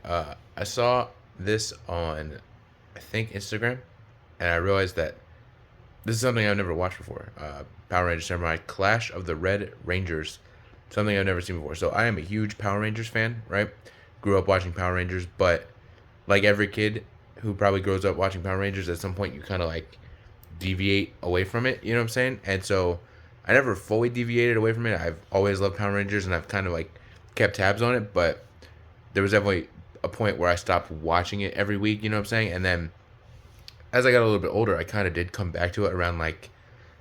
I saw this on, I think, Instagram, and I realized that this is something I've never watched before. Power Rangers Samurai Clash of the Red Rangers, something I've never seen before. So I am a huge Power Rangers fan, right? Grew up watching Power Rangers, but like every kid who probably grows up watching Power Rangers, at some point you kind of like deviate away from it. You know what I'm saying? And so I never fully deviated away from it. I've always loved Power Rangers, and I've kind of like kept tabs on it, but there was definitely a point where I stopped watching it every week. You know what I'm saying? And then as I got a little bit older, I kind of did come back to it around like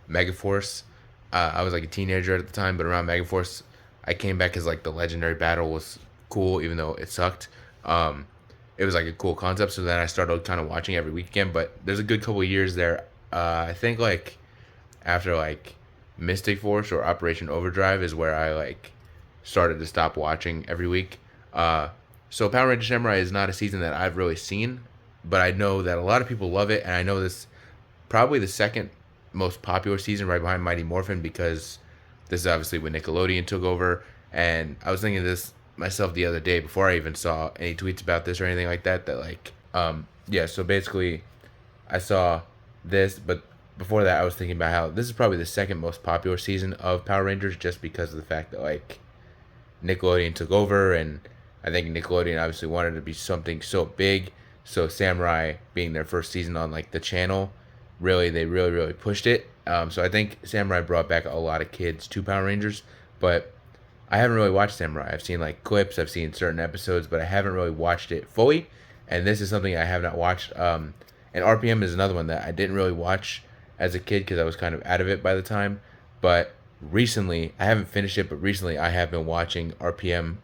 Megaforce. I was like a teenager at the time, but around Megaforce, I came back as like the legendary battle was cool, even though it sucked. It was like a cool concept, so then I started kind of watching every weekend. But there's a good couple of years there. I think like after like Mystic Force or Operation Overdrive is where I like started to stop watching every week. So Power Rangers Samurai is not a season that I've really seen, but I know that a lot of people love it, and I know this probably the second most popular season right behind Mighty Morphin, because this is obviously when Nickelodeon took over. And I was thinking of this myself the other day before I even saw any tweets about this or anything like that, that like yeah, so basically I saw this, but before that I was thinking about how this is probably the second most popular season of Power Rangers, just because of the fact that like Nickelodeon took over, and I think Nickelodeon obviously wanted to be something so big. So Samurai being their first season on like the channel, they really pushed it. So I think Samurai brought back a lot of kids to Power Rangers, but I haven't really watched Samurai. I've seen like clips, I've seen certain episodes, but I haven't really watched it fully. And this is something I have not watched. And RPM is another one that I didn't really watch as a kid because I was kind of out of it by the time. But recently, I haven't finished it, but recently I have been watching RPM.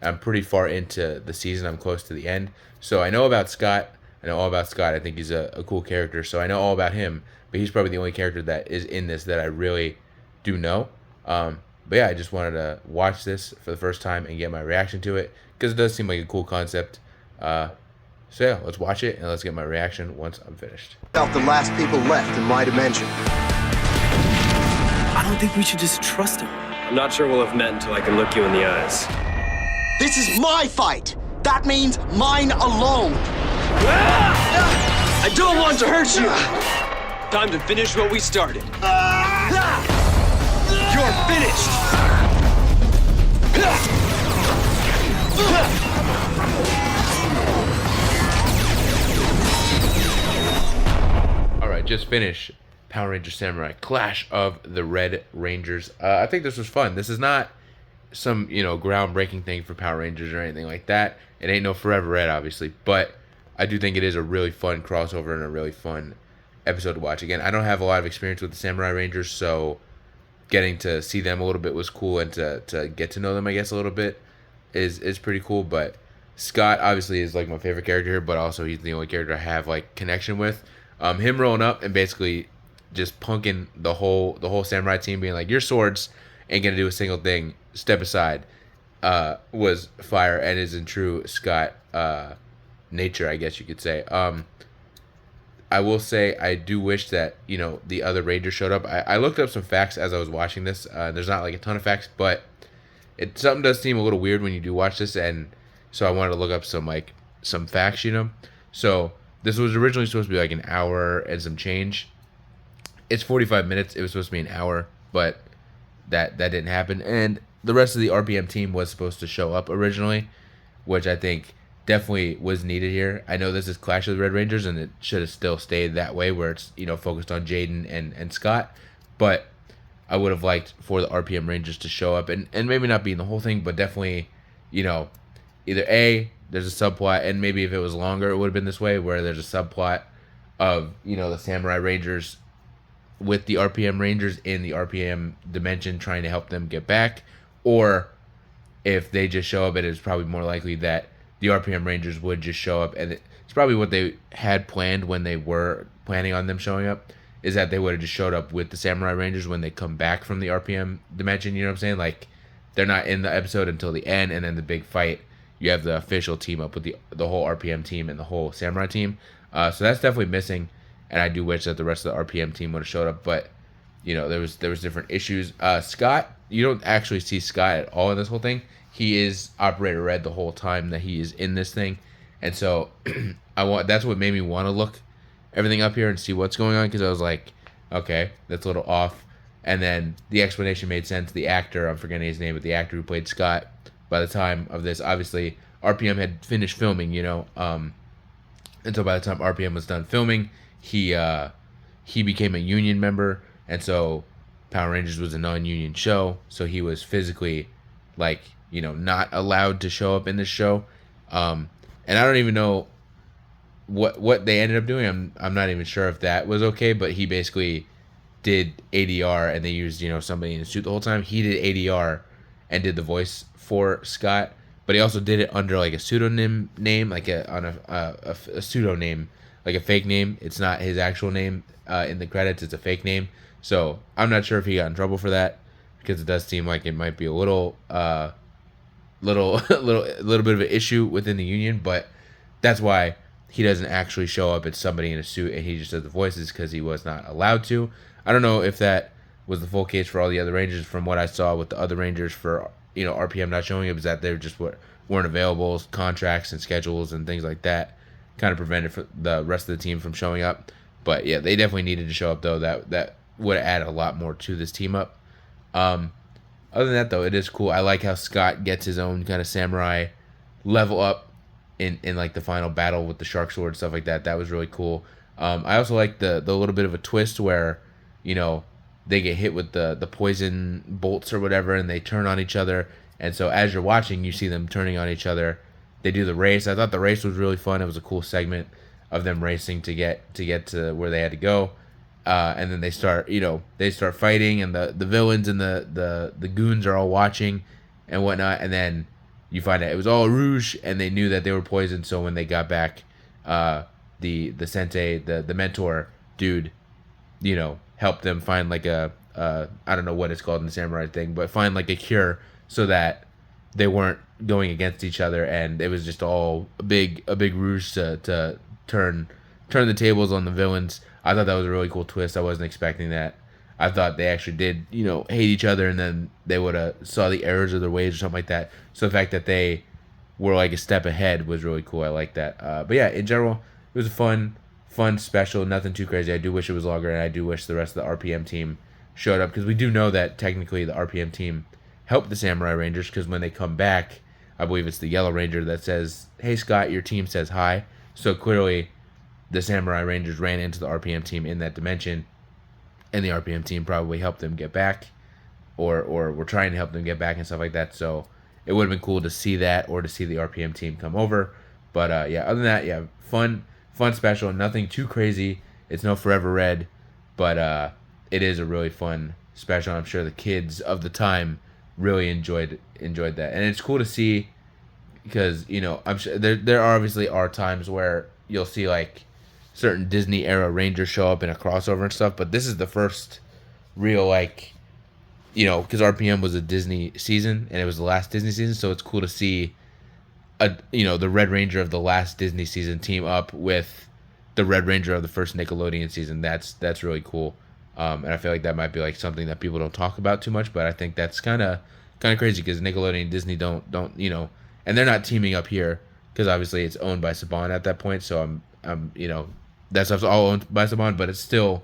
I'm pretty far into the season. I'm close to the end. So I know about Scott. I know all about Scott. I think he's a cool character. So I know all about him. But he's probably the only character that is in this that I really do know. But yeah, I just wanted to watch this for the first time and get my reaction to it, because it does seem like a cool concept. So yeah, let's watch it and let's get my reaction once I'm finished. About the last people left in my dimension. I don't think we should just trust him. I'm not sure we'll have met until I can look you in the eyes. This is my fight. That means mine alone. I don't want to hurt you. Time to finish what we started. You're finished. All right, just finished Power Rangers Samurai Clash of the Red Rangers. I think this was fun. This is not some, groundbreaking thing for Power Rangers or anything like that. It ain't no Forever Red, obviously, but I do think it is a really fun crossover and a really fun episode to watch. Again, I don't have a lot of experience with the Samurai Rangers, so getting to see them a little bit was cool, and to get to know them, I guess, a little bit is pretty cool. But Scott obviously is like my favorite character here, but also he's the only character I have like connection with. Him rolling up and basically just punking the whole Samurai team, being like, your swords ain't gonna do a single thing, step aside, was fire, and is in true Scott nature, I guess you could say. I will say I do wish that the other Rangers showed up. I looked up some facts as I was watching this. There's not like a ton of facts, but something does seem a little weird when you do watch this, and so I wanted to look up some facts. So this was originally supposed to be like an hour and some change. It's 45 minutes. It was supposed to be an hour, but that didn't happen. And the rest of the RPM team was supposed to show up originally, which I think definitely was needed here. I know this is Clash of the Red Rangers, and it should have still stayed that way, where it's focused on Jaden and Scott. But I would have liked for the RPM Rangers to show up, and maybe not be in the whole thing, but definitely, either A, there's a subplot, and maybe if it was longer, it would have been this way, where there's a subplot of the Samurai Rangers with the RPM Rangers in the RPM dimension trying to help them get back, or if they just show up, it is probably more likely that the RPM Rangers would just show up, and it's probably what they had planned when they were planning on them showing up, is that they would have just showed up with the Samurai Rangers when they come back from the RPM dimension. You know what I'm saying? Like, they're not in the episode until the end, and then the big fight, you have the official team up with the whole RPM team and the whole Samurai team. So that's definitely missing, and I do wish that the rest of the RPM team would have showed up, but there was different issues. Scott, you don't actually see Scott at all in this whole thing. he is Operator Red the whole time that he is in this thing, and so that's what made me want to look everything up here and see what's going on, because I was like, okay, that's a little off. And then the explanation made sense. The actor, I'm forgetting his name, but the actor who played Scott, by the time of this, obviously RPM had finished filming, and so by the time RPM was done filming, he became a union member, and so Power Rangers was a non-union show, so he was physically, like, not allowed to show up in this show. And I don't even know what they ended up doing. I'm not even sure if that was okay, but he basically did ADR, and they used somebody in a suit the whole time. He did ADR and did the voice for Scott, but he also did it under like a pseudonym name, like a pseudonym, like a fake name. It's not his actual name in the credits. It's a fake name. So I'm not sure if he got in trouble for that, because it does seem like it might be a little little bit of an issue within the union. But that's why he doesn't actually show up. It's somebody in a suit, and he just does the voices because he was not allowed to. I don't know if that was the full case for all the other Rangers. From what I saw with the other Rangers, for RPM not showing up, is that they just weren't available, contracts and schedules and things like that kind of prevented for the rest of the team from showing up. But yeah, they definitely needed to show up, though. That would add a lot more to this team up. Other than that, though, it is cool. I like how Scott gets his own kind of samurai level up in like the final battle with the shark sword, stuff like that. That was really cool. I also like the little bit of a twist where they get hit with the poison bolts or whatever, and they turn on each other. And so as you're watching, you see them turning on each other. They do the race. I thought the race was really fun. It was a cool segment of them racing to get to where they had to go. And then they start fighting, and the villains and the goons are all watching and whatnot. And then you find out it was all a rouge, and they knew that they were poisoned. So when they got back, the sensei, the mentor dude, helped them find like a I don't know what it's called in the samurai thing, but find like a cure so that they weren't going against each other, and it was just all a big ruse to turn the tables on the villains. I thought that was a really cool twist. I wasn't expecting that. I thought they actually did, hate each other, and then they would have saw the errors of their ways or something like that. So the fact that they were like a step ahead was really cool. I like that. But yeah, in general, it was a fun special. Nothing too crazy. I do wish it was longer, and I do wish the rest of the RPM team showed up, because we do know that technically the RPM team helped the Samurai Rangers, because when they come back, I believe it's the Yellow Ranger that says, "Hey Scott, your team says hi." So clearly, the Samurai Rangers ran into the RPM team in that dimension, and the RPM team probably helped them get back, or were trying to help them get back and stuff like that. So it would have been cool to see that, or to see the RPM team come over. But yeah, other than that, yeah, fun special. Nothing too crazy. It's no Forever Red, but it is a really fun special. I'm sure the kids of the time really enjoyed that, and it's cool to see, because I'm sure there obviously are times where you'll see like certain Disney era Rangers show up in a crossover and stuff, but this is the first real, like, because RPM was a Disney season, and it was the last Disney season, so it's cool to see the Red Ranger of the last Disney season team up with the Red Ranger of the first Nickelodeon season. That's really cool. And I feel like that might be like something that people don't talk about too much, but I think that's kind of crazy, because Nickelodeon and Disney don't and they're not teaming up here, because obviously it's owned by Saban at that point. So I'm that stuff's all owned by Saban, but it's still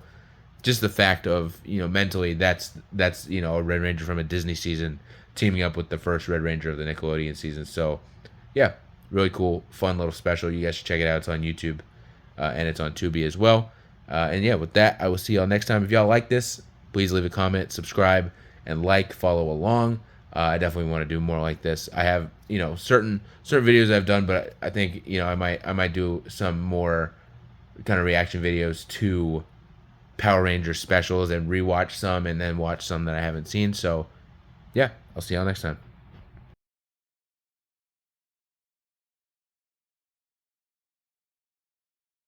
just the fact of mentally that's a Red Ranger from a Disney season teaming up with the first Red Ranger of the Nickelodeon season. So yeah, really cool, fun little special. You guys should check it out. It's on YouTube, and it's on Tubi as well. And yeah, with that, I will see y'all next time. If y'all like this, please leave a comment, subscribe, and follow along. I definitely want to do more like this. I have certain videos I've done, but I think I might do some more kind of reaction videos to Power Rangers specials, and rewatch some, and then watch some that I haven't seen. So yeah, I'll see y'all next time.